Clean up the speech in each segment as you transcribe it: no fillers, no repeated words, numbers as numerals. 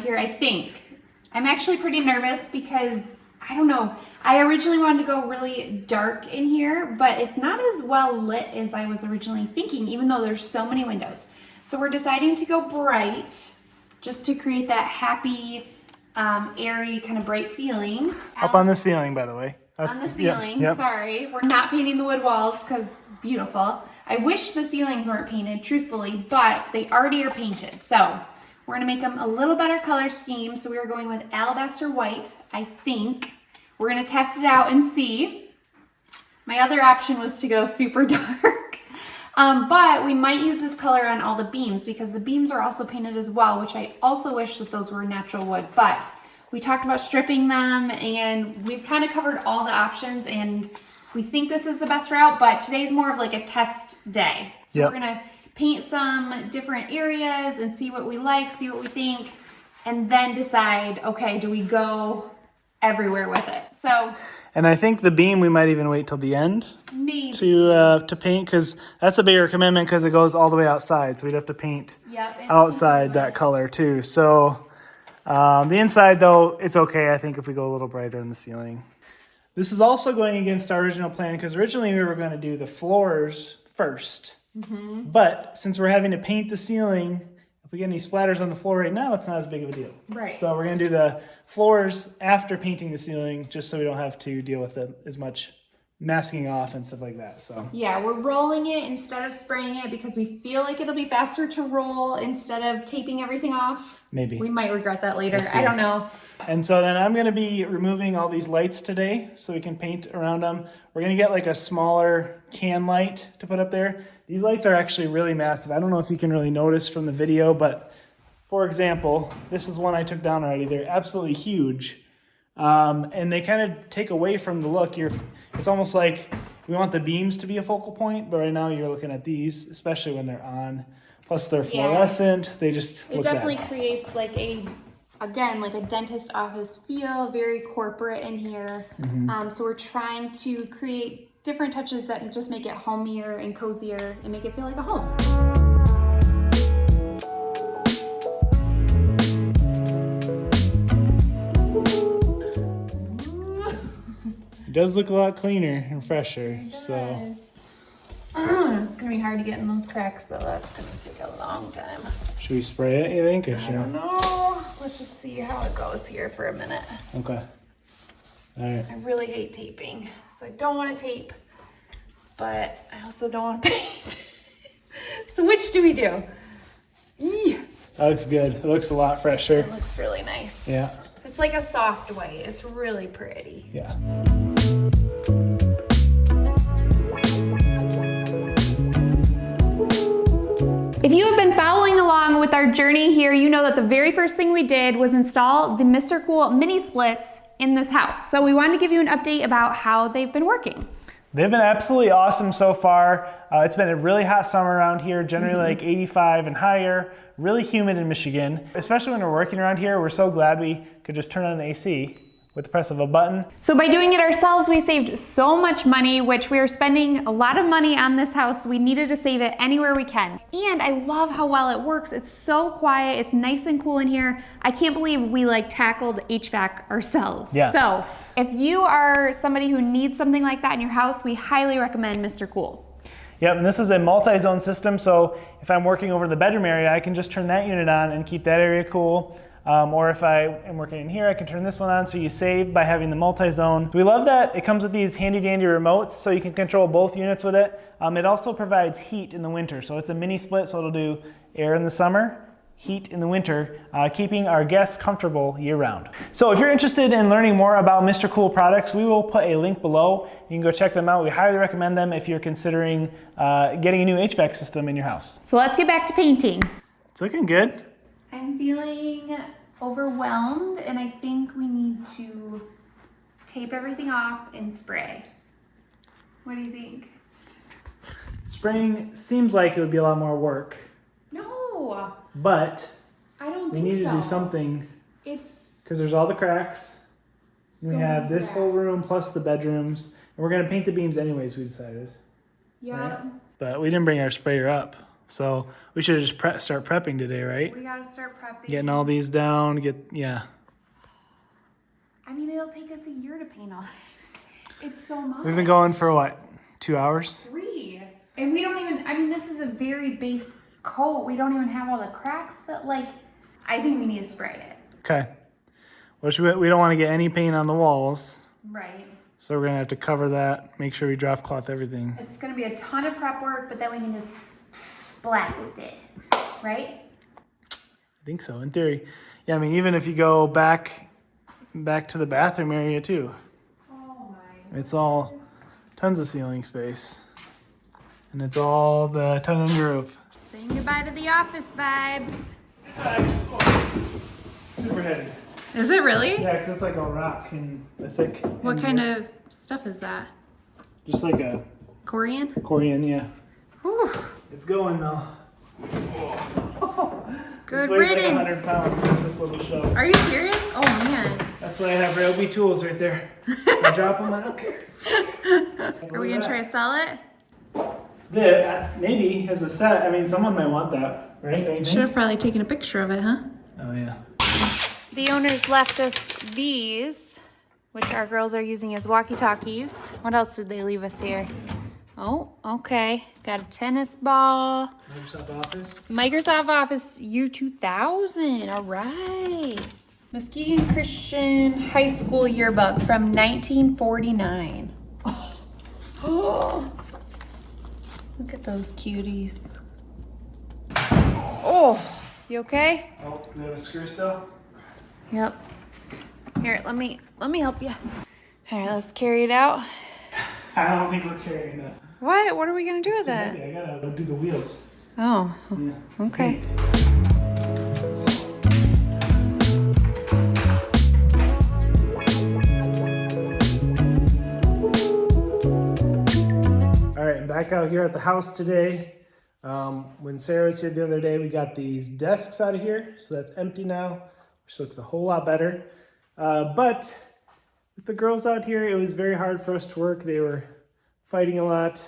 here, I think. I'm actually pretty nervous because, I don't know, I originally wanted to go really dark in here, but it's not as well lit as I was originally thinking, even though there's so many windows. So we're deciding to go bright, just to create that happy, airy, kind of bright feeling. Up on the ceiling, by the way. That's on the ceiling, sorry. We're not painting the wood walls because beautiful. I wish the ceilings weren't painted, truthfully, but they already are painted. So we're gonna make them a little better color scheme. So we are going with alabaster white, I think. We're gonna test it out and see. My other option was to go super dark. But we might use this color on all the beams because the beams are also painted as well, which I also wish that those were natural wood. But we talked about stripping them and we've kind of covered all the options and we think this is the best route, but today's more of like a test day. So we're gonna paint some different areas and see what we like, see what we think, and then decide, okay, do we go everywhere with it? So, and I think the beam we might even wait till the end maybe to paint, because that's a bigger commitment because it goes all the way outside, so we'd have to paint outside that color too. So the inside though, it's okay I think if we go a little brighter in the ceiling. This is also going against our original plan because originally we were going to do the floors first. But since we're having to paint the ceiling, if we get any splatters on the floor right now, it's not as big of a deal. Right. So we're going to do the floors after painting the ceiling, just so we don't have to deal with as much masking off and stuff like that. So yeah, we're rolling it instead of spraying it because we feel like it'll be faster to roll instead of taping everything off. Maybe. We might regret that later. I don't know. And so then I'm going to be removing all these lights today so we can paint around them. We're going to get like a smaller can light to put up there. These lights are actually really massive. I don't know if you can really notice from the video, but for example, this is one I took down already. They're absolutely huge. And they kind of take away from the look. It's almost like we want the beams to be a focal point, but right now you're looking at these, especially when they're on. Plus they're fluorescent. They just look definitely bad. Creates like again, like a dentist office feel, very corporate in here. So we're trying to create different touches that just make it homier and cozier and make it feel like a home. It does look a lot cleaner and fresher. So it's gonna be hard to get in those cracks though. That's gonna take a long time. Should we spray it, you think? Or I don't know. Let's just see how it goes here for a minute. Okay. All right. I really hate taping, so I don't want to tape, but I also don't want to paint. So which do we do? That looks good. It looks a lot fresher. It looks really nice. Yeah. It's like a soft white. It's really pretty. Yeah. If you have been following along with our journey here, you know that the very first thing we did was install the Mr. Cool mini splits in this house. So we wanted to give you an update about how they've been working. They've been absolutely awesome so far. It's been a really hot summer around here, generally like 85 and higher, really humid in Michigan. Especially when we're working around here, we're so glad we could just turn on the AC with the press of a button. So by doing it ourselves, we saved so much money, which we are spending a lot of money on this house. We needed to save it anywhere we can. And I love how well it works. It's so quiet, it's nice and cool in here. I can't believe we like tackled HVAC ourselves. Yeah. So if you are somebody who needs something like that in your house, we highly recommend Mr. Cool. Yep, and this is a multi-zone system, so if I'm working over the bedroom area, I can just turn that unit on and keep that area cool. Or if I am working in here, I can turn this one on, so you save by having the multi-zone. We love that it comes with these handy-dandy remotes, so you can control both units with it. It also provides heat in the winter, so it's a mini split, so it'll do air in the summer, heat in the winter, keeping our guests comfortable year-round. So if you're interested in learning more about Mr. Cool products, we will put a link below. You can go check them out. We highly recommend them if you're considering getting a new HVAC system in your house. So let's get back to painting. It's looking good. I'm feeling overwhelmed, and I think we need to tape everything off and spray. What do you think? Spraying seems like it would be a lot more work. No, But I don't we think need so. to do something It's because there's all the cracks. so We have this whole room cracks. plus the bedrooms. And we're going to paint the beams anyways, we decided. Yeah. Right? But we didn't bring our sprayer up. So we should just start prepping today, right? We gotta start prepping. Getting all these down, yeah. I mean, it'll take us a year to paint all this. It's so much. We've been going for what, 2 hours? 3. And we don't even, I mean, this is a very base coat. We don't even have all the cracks, but like, I think we need to spray it. Okay. Well, we don't want to get any paint on the walls. Right. So we're going to have to cover that, make sure we drop cloth everything. It's going to be a ton of prep work, but then we can just blast it, right? I think so, in theory. Yeah, I mean, even if you go back to the bathroom area too. Oh my. It's all tons of ceiling space. And it's all the tongue and groove. Saying goodbye to the office vibes. Super heavy. Is it really? Yeah, because it's like a rock in the thick. What kind of stuff is that? Just like a Korean, yeah. Whew. It's going though. Good this weighs riddance. like 100 pounds, just this little show. Are you serious? Oh man. That's why I have Ryobi tools right there. I drop them, I don't care. Are we gonna try to sell it? Maybe as a set. I mean, someone might want that, right? Don't you Should think? have probably taken a picture of it, huh? Oh yeah. The owners left us these, which our girls are using as walkie-talkies. What else did they leave us here? Oh, okay. Got a tennis ball. Microsoft Office U2000. All right. Muskegon Christian High School yearbook from 1949. Oh, look at those cuties. Oh, you okay? Oh, do we have a screw still? Yep. Here, let me help you. All right, let's carry it out. I don't think we're carrying that. What? What are we gonna do with it? I gotta do the wheels. Oh, Yeah. okay. All right, I'm back out here at the house today. When Sarah was here the other day, we got these desks out of here, so that's empty now, which looks a whole lot better. But with the girls out here, it was very hard for us to work. They were fighting a lot.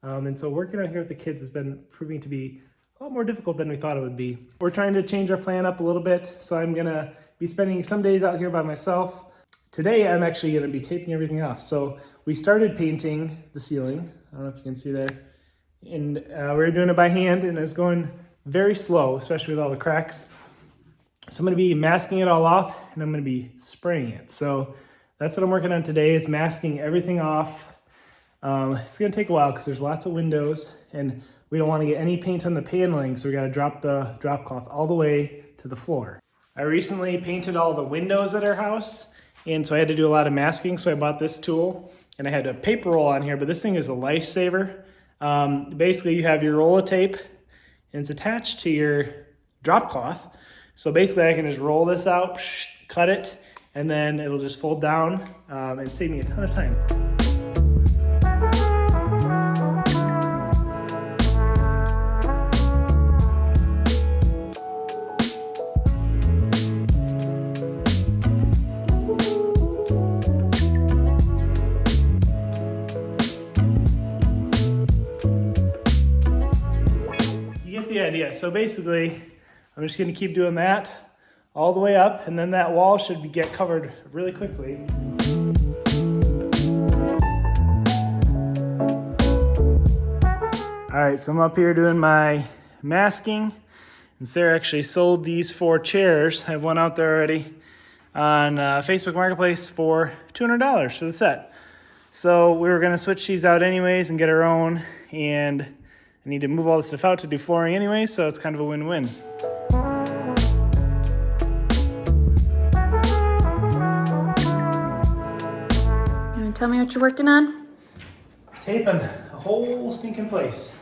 And so working out here with the kids has been proving to be a lot more difficult than we thought it would be. We're trying to change our plan up a little bit. So I'm gonna be spending some days out here by myself. Today, I'm actually gonna be taping everything off. So we started painting the ceiling. I don't know if you can see there. And we were doing it by hand and it was going very slow, especially with all the cracks. So I'm gonna be masking it all off and I'm gonna be spraying it. So that's what I'm working on today, is masking everything off. It's gonna take a while because there's lots of windows and we don't wanna get any paint on the paneling, so we gotta drop the drop cloth all the way to the floor. I recently painted all the windows at our house, and so I had to do a lot of masking, so I bought this tool and I had a paper roll on here, but this thing is a lifesaver. Basically you have your roll of tape and it's attached to your drop cloth. So basically I can just roll this out, cut it, and then it'll just fold down and save me a ton of time. Idea. So basically, I'm just going to keep doing that all the way up, and then that wall should get covered really quickly. All right, so I'm up here doing my masking, and Sarah actually sold these 4 chairs. I have one out there already on Facebook Marketplace for $200 for the set. So we were going to switch these out anyways and get our own, and I need to move all this stuff out to do flooring anyway, so it's kind of a win-win. You wanna tell me what you're working on? Taping a whole stinking place.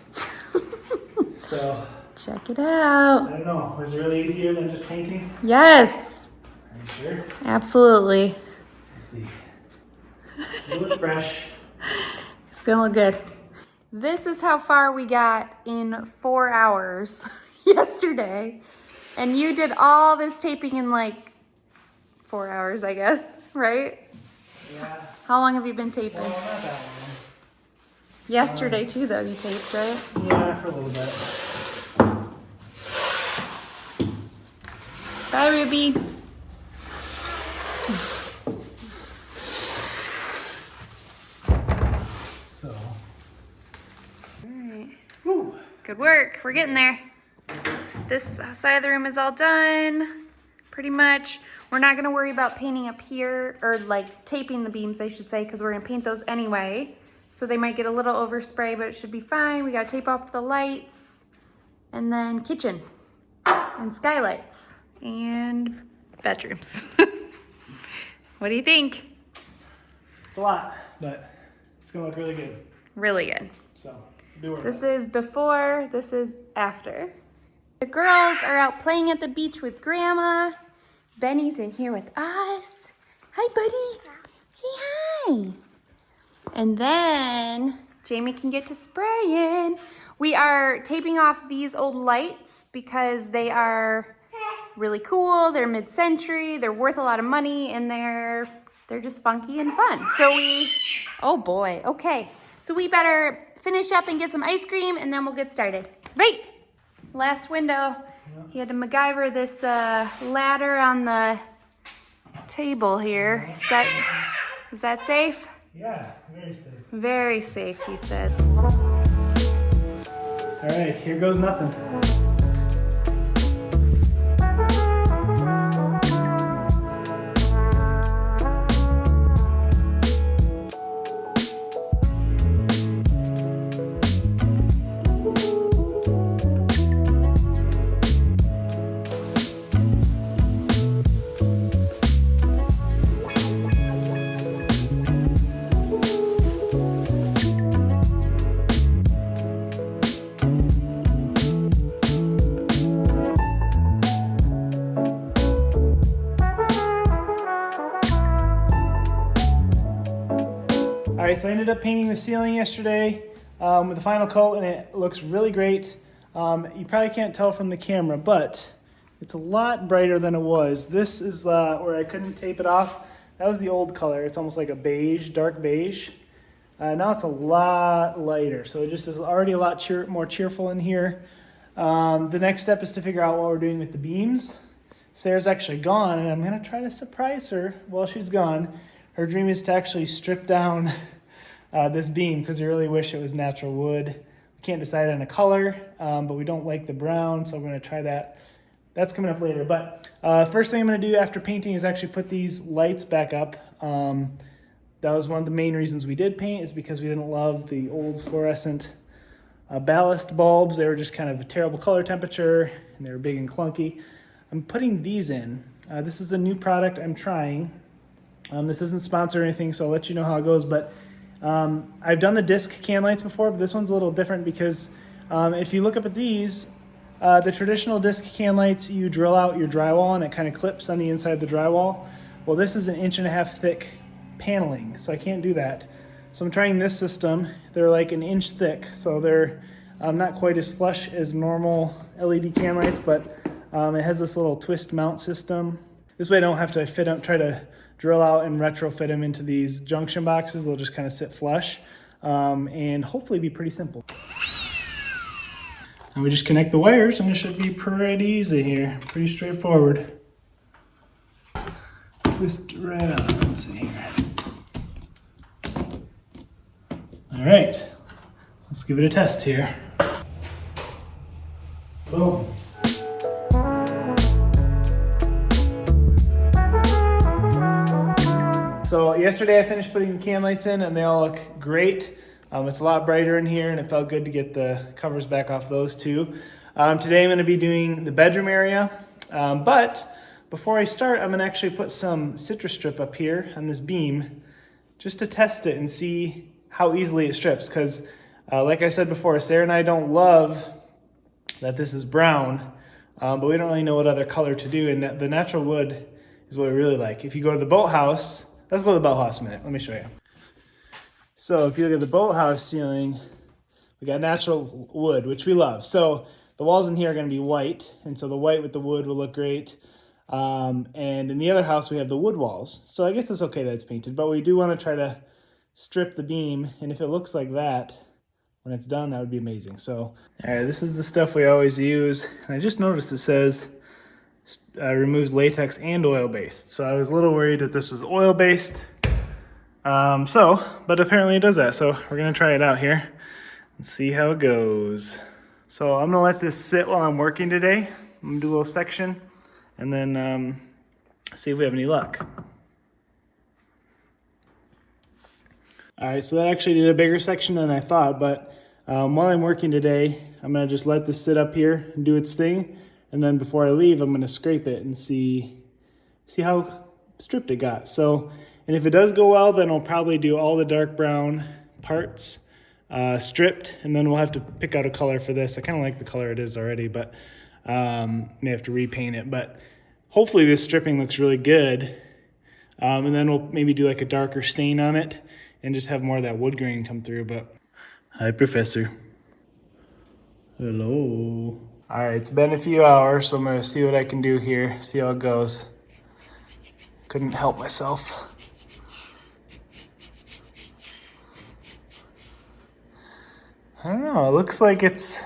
So, check it out. I don't know, was it really easier than just painting? Yes. Are you sure? Absolutely. Let's see. It looks fresh. It's gonna look good. This is how far we got in 4 hours yesterday. And you did all this taping in like 4 hours, I guess, right? Yeah. How long have you been taping? Well, not that long. Yesterday too, though, you taped, right? Yeah, for a little bit. Bye, Ruby. So. All right. Woo. Good work. We're getting there. This side of the room is all done, pretty much. We're not gonna worry about painting up here, or like taping the beams, I should say, because we're gonna paint those anyway. So they might get a little overspray, but it should be fine. We gotta tape off the lights, and then kitchen, and skylights, and bedrooms. What do you think? It's a lot, but it's gonna look really good. Really good. So, do it. This is before, this is after. The girls are out playing at the beach with Grandma. Benny's in here with us. Hi, buddy. Say hi. And then Jamie can get to spraying. We are taping off these old lights because they are really cool. They're mid-century. They're worth a lot of money, and they're just funky and fun. So oh boy, okay. So we better finish up and get some ice cream, and then we'll get started. Right. Last window, he had to MacGyver this ladder on the table here. Is that safe? Yeah, very safe. Very safe, he said. All right, here goes nothing. All right, so I ended up painting the ceiling yesterday with the final coat, and it looks really great. You probably can't tell from the camera, but it's a lot brighter than it was. This is where I couldn't tape it off. That was the old color. It's almost like a beige, dark beige. Now it's a lot lighter, so it just is already a lot more cheerful in here. The next step is to figure out what we're doing with the beams. Sarah's actually gone, and I'm gonna try to surprise her while she's gone. Her dream is to actually strip down this beam because we really wish it was natural wood. We can't decide on a color, but we don't like the brown, so we're going to try that. That's coming up later. But first thing I'm going to do after painting is actually put these lights back up. That was one of the main reasons we did paint, is because we didn't love the old fluorescent ballast bulbs. They were just kind of a terrible color temperature, and they were big and clunky. I'm putting these in. This is a new product I'm trying. This isn't sponsored or anything, so I'll let you know how it goes. But I've done the disc can lights before, but this one's a little different because if you look up at these, the traditional disc can lights, you drill out your drywall and it kind of clips on the inside of the drywall. Well, this is 1.5 inch thick paneling, so I can't do that. So I'm trying this system. They're like 1 inch thick, so they're not quite as flush as normal LED can lights, but it has this little twist mount system. This way I don't have to try to drill out and retrofit them into these junction boxes. They'll just kind of sit flush and hopefully be pretty simple. And we just connect the wires and it should be pretty easy here. Pretty straightforward. Twist right on. Let's see here. All right, let's give it a test here. Boom. So yesterday I finished putting the can lights in and they all look great. It's a lot brighter in here and it felt good to get the covers back off those two. Today I'm going to be doing the bedroom area, but before I start I'm going to actually put some citrus strip up here on this beam just to test it and see how easily it strips, because like I said before, Sarah and I don't love that this is brown, but we don't really know what other color to do, and the natural wood is what we really like. If you go to the boathouse, let's go to the boathouse a minute. Let me show you. So if you look at the boathouse ceiling, we got natural wood, which we love. So the walls in here are going to be white, and so the white with the wood will look great. And in the other house, we have the wood walls. So I guess it's okay that it's painted, but we do want to try to strip the beam, and if it looks like that when it's done, that would be amazing. So, all right, this is the stuff we always use. And I just noticed it says removes latex and oil-based. So I was a little worried that this was oil-based. But apparently it does that. So we're gonna try it out here and see how it goes. So I'm gonna let this sit while I'm working today. I'm gonna do a little section and then see if we have any luck. All right, so that actually did a bigger section than I thought, but while I'm working today, I'm gonna just let this sit up here and do its thing. And then before I leave, I'm gonna scrape it and see how stripped it got. So, and if it does go well, then I'll probably do all the dark brown parts stripped, and then we'll have to pick out a color for this. I kind of like the color it is already, but may have to repaint it. But hopefully this stripping looks really good. And then we'll maybe do like a darker stain on it and just have more of that wood grain come through. But hi, Professor. Hello. All right, it's been a few hours, so I'm gonna see what I can do here, see how it goes. Couldn't help myself. I don't know, it looks like it's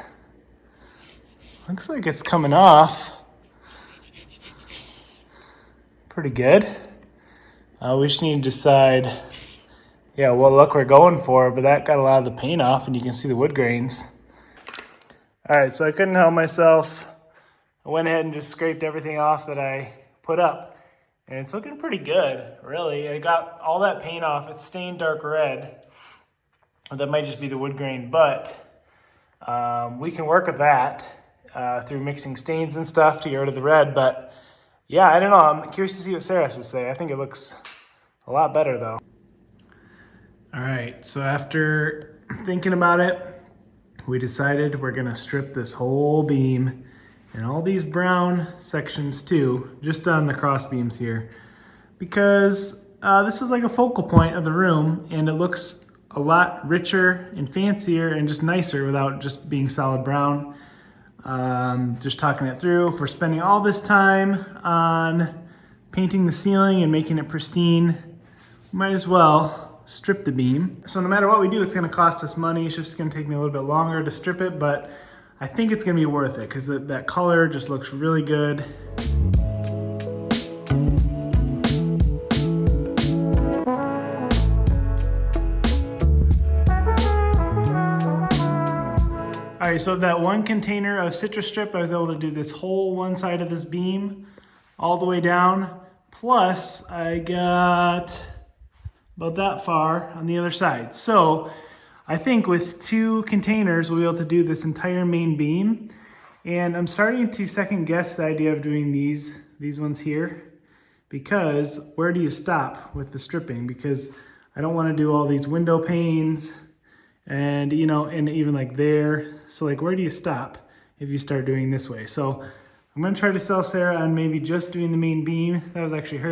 coming off. Pretty good. We just need to decide, what look we're going for, but that got a lot of the paint off and you can see the wood grains. All right, so I couldn't help myself. I went ahead and just scraped everything off that I put up. And it's looking pretty good, really. I got all that paint off. It's stained dark red. That might just be the wood grain, but we can work with that through mixing stains and stuff to get rid of the red. But yeah, I don't know. I'm curious to see what Sarah has to say. I think it looks a lot better though. All right, so after thinking about it, we decided we're gonna strip this whole beam and all these brown sections too, just on the cross beams here, because this is like a focal point of the room and it looks a lot richer and fancier and just nicer without just being solid brown. Just talking it through, if we're spending all this time on painting the ceiling and making it pristine, we might as well strip the beam. So no matter what we do, it's gonna cost us money. It's just gonna take me a little bit longer to strip it, but I think it's gonna be worth it because that color just looks really good. All right, so that one container of citrus strip, I was able to do this whole one side of this beam all the way down. Plus I got about that far on the other side. So I think with 2 containers, we'll be able to do this entire main beam. And I'm starting to second guess the idea of doing these ones here, because where do you stop with the stripping? Because I don't want to do all these window panes and, and even like there. So like, where do you stop if you start doing this way? So I'm going to try to sell Sarah on maybe just doing the main beam. That was actually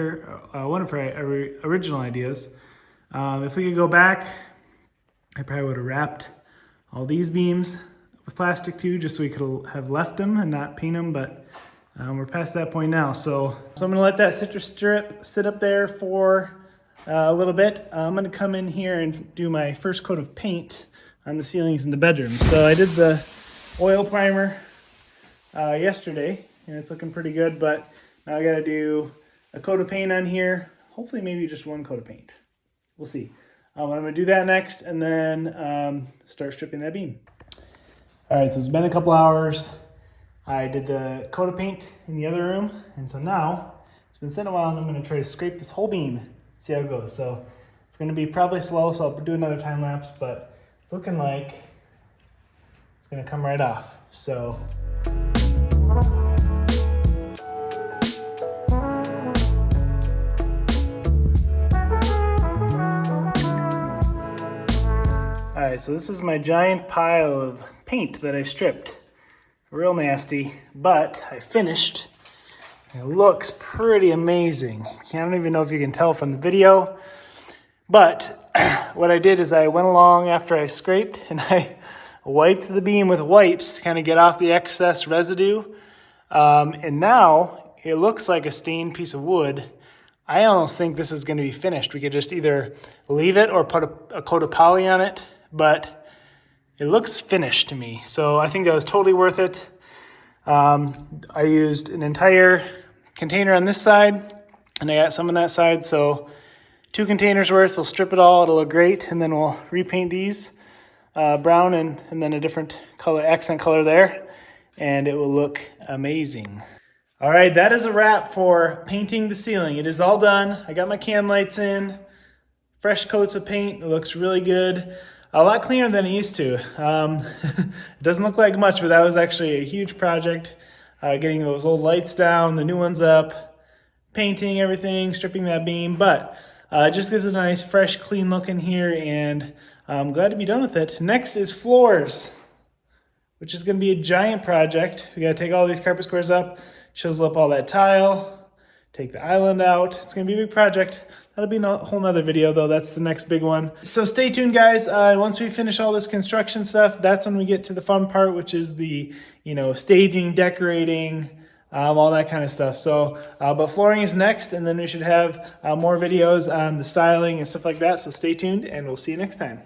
one of her original ideas. If we could go back, I probably would have wrapped all these beams with plastic too, just so we could have left them and not paint them, but we're past that point now. So I'm gonna let that citrus strip sit up there for a little bit. I'm gonna come in here and do my first coat of paint on the ceilings in the bedroom. So I did the oil primer yesterday, and it's looking pretty good, but now I gotta do a coat of paint on here. Hopefully maybe just one coat of paint. We'll see. I'm gonna do that next and then start stripping that beam. All right, so it's been a couple hours. I did the coat of paint in the other room, and so now it's been sitting a while and I'm gonna try to scrape this whole beam, see how it goes. So it's gonna be probably slow, so I'll do another time lapse, but it's looking like it's gonna come right off. So. All right, so this is my giant pile of paint that I stripped. Real nasty, but I finished. It looks pretty amazing. I don't even know if you can tell from the video, but what I did is I went along after I scraped and I wiped the beam with wipes to kind of get off the excess residue. And now it looks like a stained piece of wood. I almost think this is going to be finished. We could just either leave it or put a coat of poly on it, but it looks finished to me. So I think that was totally worth it. I used an entire container on this side, and I got some on that side, so 2 containers worth. We'll strip it all, it'll look great, and then we'll repaint these brown and then a different color, accent color there, and it will look amazing. All right, that is a wrap for painting the ceiling. It is all done. I got my can lights in, fresh coats of paint. It looks really good. A lot cleaner than it used to. It doesn't look like much, but that was actually a huge project. Getting those old lights down, the new ones up, painting everything, stripping that beam, but it just gives it a nice, fresh, clean look in here, and I'm glad to be done with it. Next is floors, which is going to be a giant project. We got to take all these carpet squares up, chisel up all that tile, take the island out. It's going to be a big project. That'll be a whole nother video though. That's the next big one. So stay tuned, guys. Once we finish all this construction stuff, that's when we get to the fun part, which is the, staging, decorating, all that kind of stuff. So, but flooring is next, and then we should have more videos on the styling and stuff like that. So stay tuned, and we'll see you next time.